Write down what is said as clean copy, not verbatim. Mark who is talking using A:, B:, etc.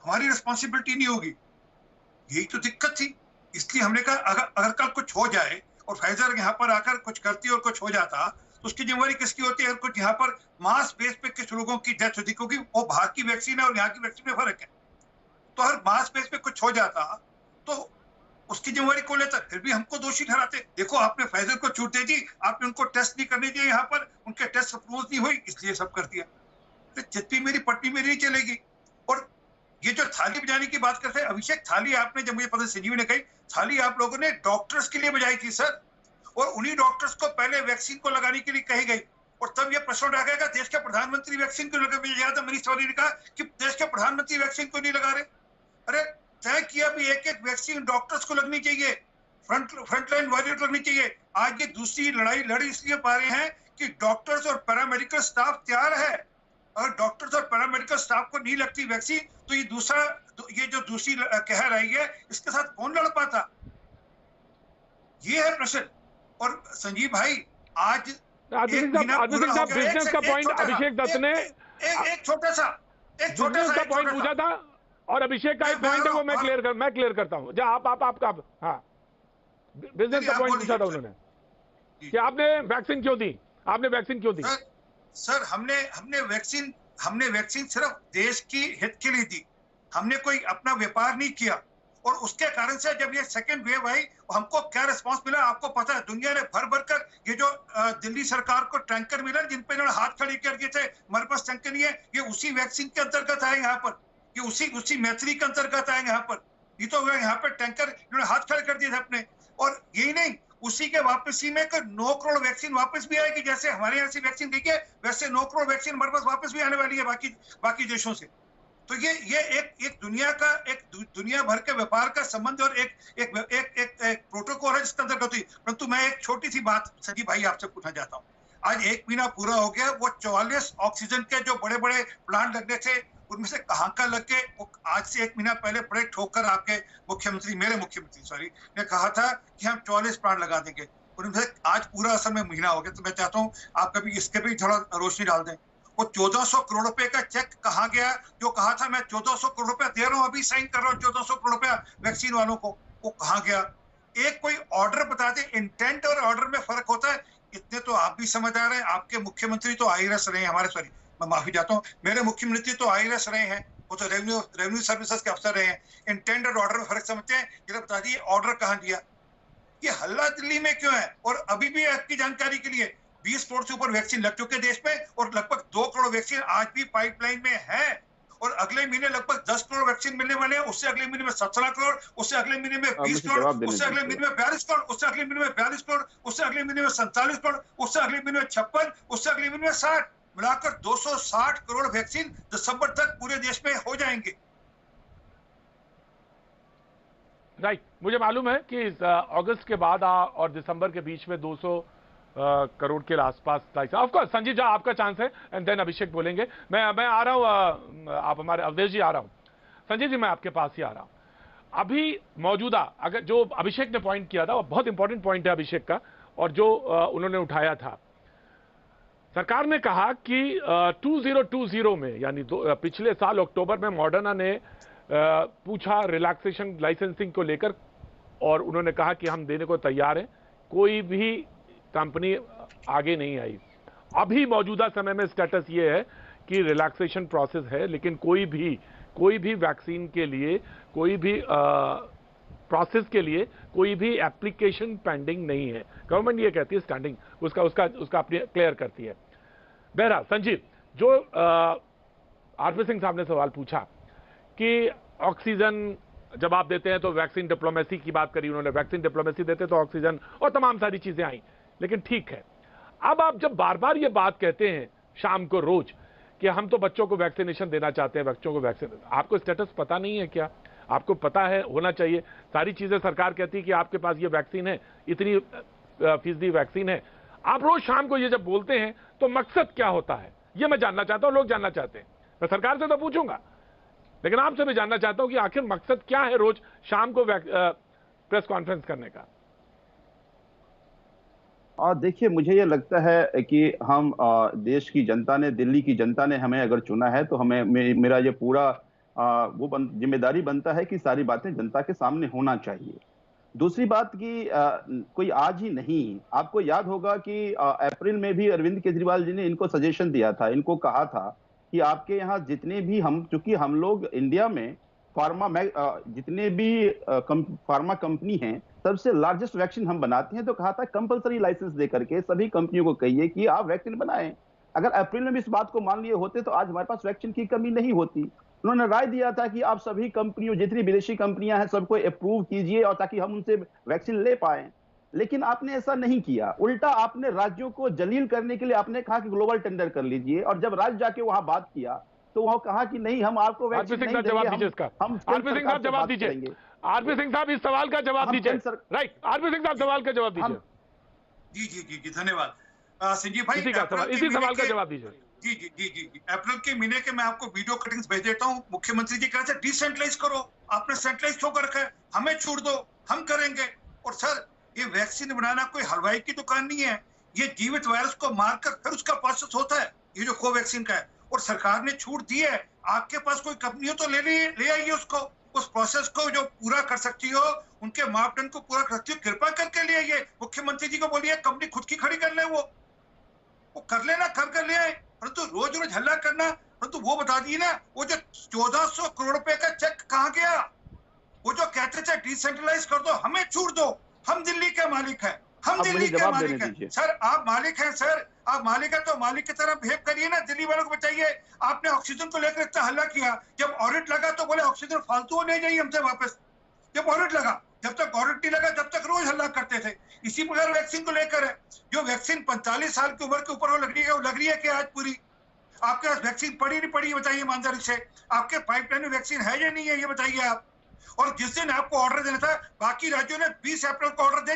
A: हमारी रिस्पॉन्सिबिलिटी नहीं होगी। यही तो दिक्कत थी। इसलिए हमने कहा अगर कल कुछ हो जाए और फाइजर यहाँ पर आकर कुछ करती और कुछ हो जाता तो उसकी जिम्मेवारी किसकी होती है? अगर कुछ यहाँ पर मास बेस पे कुछ लोगों की डेथ होती, क्योंकि वो बाहर की वैक्सीन है और यहाँ की वैक्सीन में फर्क है। तो अगर मास बेस पे कुछ हो जाता तो उसकी जिम्मेवारी कौन लेता? फिर भी हमको दोषी ठहराते। देखो आपने फाइजर को छूट दे दी, आपने उनको टेस्ट नहीं करने दिए, यहाँ पर उनके टेस्ट अप्रूव नहीं हुई, इसलिए सब कर दिया। तो जितनी मेरी पट्टी में नहीं चलेगी। और ये जो थाली बजाने की बात करते हैं, अभिषेक, थाली आपने, जब मुझे पता संजीव ने कही, थाली आप लोगों ने डॉक्टर्स के लिए बजाई थी सर, और उन्हीं डॉक्टर्स को पहले वैक्सीन को लगाने के लिए कही गई। और तब ये प्रश्न उठा गया देश के प्रधानमंत्री वैक्सीन क्यों लगा? मनीष तिवारी ने कहा कि देश के प्रधानमंत्री वैक्सीन क्यों नहीं लगा रहे? अरे तय किया भी एक एक वैक्सीन डॉक्टर्स को लगनी चाहिए, फ्रंटलाइन वॉरियर लगनी चाहिए। आज ये दूसरी लड़ाई लड़ इसलिए पा रहे हैं कि डॉक्टर्स और पैरामेडिकल स्टाफ तैयार है। अगर डॉक्टर्स और पैरामेडिकल स्टाफ को नहीं लगती वैक्सीन तो ये जो दूसरी कहर आई है, इसके साथ कौन लड़ पाता? ये है प्रश्न। और संजीव भाई, आज
B: बिजनेस का पॉइंट अभिषेक दत्त ने
A: एक छोटा सा
B: पॉइंट पूछा था, और अभिषेक का एक पॉइंट है वो मैं क्लियर करता हूं। जो आपका हाँ, बिजनेस का पॉइंट पूछा था उन्होंने कि आपने वैक्सीन क्यों दी, आपने वैक्सीन क्यों दी?
A: सर हमने वैक्सीन सिर्फ देश की हित के लिए दी। हमने कोई अपना व्यापार नहीं किया। और उसके कारण से जब ये सेकंड वेव आई, हमको क्या रिस्पांस मिला आपको पता है। दुनिया ने भर भर कर ये जो दिल्ली सरकार को टैंकर मिला, जिन पे इन्होंने हाथ खड़े कर दिए थे, हमारे पास टैंकर नहीं है, ये उसी वैक्सीन के अंतर्गत आए यहाँ पर, ये उसी मैत्री के अंतर्गत आए यहाँ पर। ये तो यहाँ पर टैंकर इन्होंने हाथ खड़े कर दिए थे अपने। और यही नहीं, उसी के वापसी में 9 करोड़ वैक्सीन वापस भी आएगी। जैसे हमारे यहाँ से वैक्सीन गई है, वैसे 9 करोड़ वैक्सीन हमारे पास वापस भी आने वाली है बाकी देशों से। तो ये एक दुनिया भर के व्यापार का संबंध और एक प्रोटोकॉल है जिसके अंतर्गत हुई। परंतु मैं एक छोटी सी बात संजीव भाई आपसे पूछना चाहता हूँ। आज 1 महीना पूरा हो गया, वो 44 ऑक्सीजन के जो बड़े बड़े प्लांट लगने थे, उनमें से कहां का लग के वो आज से 1 महीना पहले बड़े ठोकर आपके मेरे मुख्यमंत्री ने कहा था कि हम 44 प्लांट लगा देंगे। उनमें से आज पूरा असल में महीना हो गया। तो मैं चाहता हूँ आप कभी इसके भी थोड़ा रोशनी डाल दें। वो 1400 करोड़ रुपए का चेक कहाँ गया? जो कहा था मैं 1400 करोड़ रुपया दे रहा हूँ, अभी साइन कर रहा हूँ 1400 करोड़ रुपया वैक्सीन वालों को, वो कहाँ गया? एक कोई ऑर्डर बता दे। इंटेंट और ऑर्डर में फर्क होता है। इतने तो आप भी समझदार हैं, आपके मुख्यमंत्री तो आईआरएस रहे हैं, हमारे सॉरी मैं माफी चाहता हूँ, मेरे मुख्यमंत्री तो आईआरएस रहे हैं, वो तो रेवेन्यू सर्विसेज के अफसर रहे हैं। इंटेंट और ऑर्डर में फर्क समझते हैं। जरा बता दिए ऑर्डर कहाँ दिया? ये हल्ला दिल्ली में क्यों है? और अभी भी आपकी जानकारी के लिए 20 करोड़ से ऊपर वैक्सीन लग चुके देश में, और लगभग 2 करोड़ वैक्सीन आज भी पाइपलाइन में है। और अगले महीने लगभग 10 करोड़ वैक्सीन मिलने वाले हैं। उससे अगले महीने में 17 करोड़, उससे अगले महीने में 20 करोड़, उससे अगले महीने में 42 करोड़, उससे अगले महीने में 42 करोड़, उससे अगले महीने में 47 करोड़, उससे अगले महीने में 56, उससे अगले महीने में 60, मिलाकर 260 करोड़ वैक्सीन दिसंबर तक पूरे देश में हो जाएंगे।
B: राइट, मुझे मालूम है कि अगस्त के बाद और दिसंबर के बीच में 200 करोड़ के आसपास। ऑफ कोर्स संजीव जी आपका चांस है, एंड देन अभिषेक बोलेंगे। मैं आ रहा हूं, आप हमारे अवधेश जी आ रहा हूं। संजीव जी मैं आपके पास ही आ रहा हूं। अभी मौजूदा अगर जो अभिषेक ने पॉइंट किया था वो बहुत इंपॉर्टेंट पॉइंट है अभिषेक का, और जो उन्होंने उठाया था, सरकार ने कहा कि 2020 में यानी पिछले साल अक्टूबर में मॉडर्ना ने पूछा रिलैक्सेशन लाइसेंसिंग को लेकर, और उन्होंने कहा कि हम देने को तैयार हैं। कोई भी कंपनी आगे नहीं आई। अभी मौजूदा समय में स्टेटस ये है कि रिलैक्सेशन प्रोसेस है, लेकिन कोई भी वैक्सीन के लिए, कोई भी प्रोसेस के लिए कोई भी एप्लीकेशन पेंडिंग नहीं है। गवर्नमेंट ये कहती है स्टैंडिंग, उसका अपनी क्लियर करती है। बहरहाल संजीव, जो आरपी सिंह साहब ने सवाल पूछा कि ऑक्सीजन जब आप देते हैं तो वैक्सीन डिप्लोमेसी की बात करी उन्होंने, वैक्सीन डिप्लोमेसी देते तो ऑक्सीजन और तमाम सारी चीजें आई, लेकिन ठीक है। अब आप जब बार बार ये बात कहते हैं शाम को रोज कि हम तो बच्चों को वैक्सीनेशन देना चाहते हैं, बच्चों को वैक्सीन, आपको स्टेटस पता नहीं है क्या? आपको पता है, होना चाहिए सारी चीजें। सरकार कहती है कि आपके पास ये वैक्सीन है, इतनी फीसदी वैक्सीन है। आप रोज शाम को ये जब बोलते हैं तो मकसद क्या होता है, ये मैं जानना चाहता हूं, लोग जानना चाहते हैं। मैं सरकार से तो पूछूंगा, लेकिन आपसे भी जानना चाहता हूं कि आखिर मकसद क्या है रोज शाम को प्रेस कॉन्फ्रेंस करने का?
C: देखिए, मुझे ये लगता है कि हम देश की जनता ने, दिल्ली की जनता ने हमें अगर चुना है तो हमें मेरा ये पूरा वो जिम्मेदारी बनता है कि सारी बातें जनता के सामने होना चाहिए। दूसरी बात कि कोई आज ही नहीं, आपको याद होगा कि अप्रैल में भी अरविंद केजरीवाल जी ने इनको सजेशन दिया था, इनको कहा था कि आपके यहाँ जितने भी चूंकि हम लोग इंडिया में जितने भी फार्मा कंपनी हैं, सबसे लार्जेस्ट वैक्सीन हम बनाते हैं, तो कहा था कंपलसरी लाइसेंस दे करके सभी कंपनियों को कहिए कि आप वैक्सीन बनाएं। अगर अप्रैल में भी इस बात को मान लिए होते तो आज हमारे पास वैक्सीन की कमी नहीं होती। उन्होंने राय दिया था कि आप सभी कंपनियों, जितनी विदेशी कंपनियां हैं, सबको अप्रूव कीजिए और ताकि हम उनसे वैक्सीन ले पाए। लेकिन आपने ऐसा नहीं किया, उल्टा आपने राज्यों को जलील करने के लिए आपने कहा कि ग्लोबल टेंडर कर लीजिए, और जब राज्य जाके वहां बात किया तो वहां कहा कि नहीं, हम आपको वैक्सीन नहीं देंगे, हम
B: आरपी सिंह साहब जवाब दीजिए। आरपी सिंह साहब इस सवाल का जवाब दीजिए। राइट, आरपी सिंह साहब सवाल का जवाब दीजिए।
A: जी जी जी जी, धन्यवाद संजीव भाई।
B: इसी सवाल का जवाब दीजिए।
A: जी जी जी जी, अप्रैल के महीने के मैं आपको वीडियो कटिंग्स भेज देता हूँ। मुख्यमंत्री जी कह रहे थे डिसेंट्रलाइज करो, आपने सेंट्रलाइज क्यों कर रखा है, हमें छूट दो, हम करेंगे। और सर, ये वैक्सीन बनाना कोई हलवाई की दुकान नहीं है, ये जीवित वायरस को मारकर फिर उसका प्रोसेस होता है, ये जो कोवैक्सीन का है। और सरकार ने छूट दी है, आपके पास कोई कंपनी हो तो ले आइए उसको, उस प्रोसेस को जो पूरा कर सकती हो, उनके मापदंड को पूरा कर सकती हो, कृपा करके ले आइए। मुख्यमंत्री जी को बोलिए कंपनी खुद की खड़ी कर ले, वो कर लेना, कर ले आए। परंतु रोज रोज हल्ला करना, परंतु वो बता दिए ना, वो जो 1400 करोड़ रुपए का चेक कहाँ गया? वो जो कहते थे डिसेंट्रलाइज कर दो, हमें छूट दो, हम दिल्ली के मालिक हैं, हम दिल्ली के मालिक हैं। सर आप मालिक हैं, सर आप मालिक है तो मालिक की तरह बिहेव करिए ना, दिल्ली वालों को बचाइए। आपने ऑक्सीजन को लेकर इतना हल्ला किया, जब ऑडिट लगा तो बोले ऑक्सीजन फालतू ले जाइए हमसे वापस। जब ऑडिट लगा, जब तक ऑडिट नहीं लगा तब तक रोज हल्ला करते थे। इसी प्रकार वैक्सीन को लेकर है, जो वैक्सीन 45 साल की उम्र के ऊपर वो लग रही है कि आज पूरी आपके पास वैक्सीन पड़ी नहीं पड़ी, बताइए ईमानदारी से। आपके पाइपलाइन में वैक्सीन है या नहीं है, ये बताइए आप। और जिस दिन आपको ऑर्डर देना था, बाकी राज्यों ने 20 अप्रैल को ऑर्डर दे